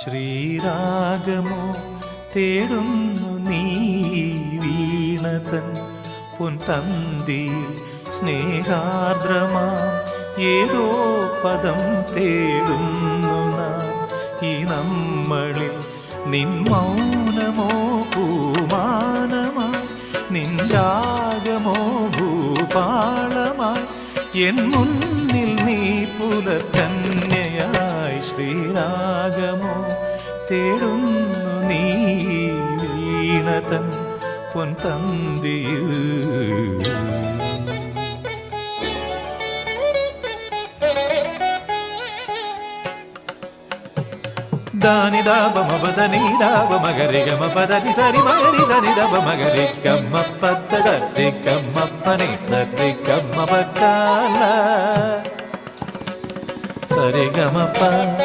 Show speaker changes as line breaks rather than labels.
ശ്രീരാഗമോ തേടുന്നു നീ വീണതൻ പൊൻതന്തിയിൽ സ്നേഹാർദ്രമാം ഏതോ പദം തേടുന്നു നാം ഈ നമ്മളിൽ നിൻ മൗനമോ പൂമാനമായി നിൻ രാഗമോ ഭൂപാളമായി എൻ മുന്നിൽ നീ പുലർക്കന്യയായി ശ്രീരാഗമോ തേടുന്നു നീ വീണതൻ പൊൻതന്തിയിൽ ದಾನಿ ದಾಬ ಮಬದನಿ ದಾಬ ಮಗರಿ ಗಮ ಪದನಿ ಸರಿ ಮಗರಿ ಧನಿ ದಬ ಮಗರಿ ಗಮ್ಮ ಪದ ಧರಿ ಗಮ್ಮ ಪನಿ ಸರಿ ಗಮ್ಮ ಬಕಾಲ ಸರಿ ಗಮ ಪ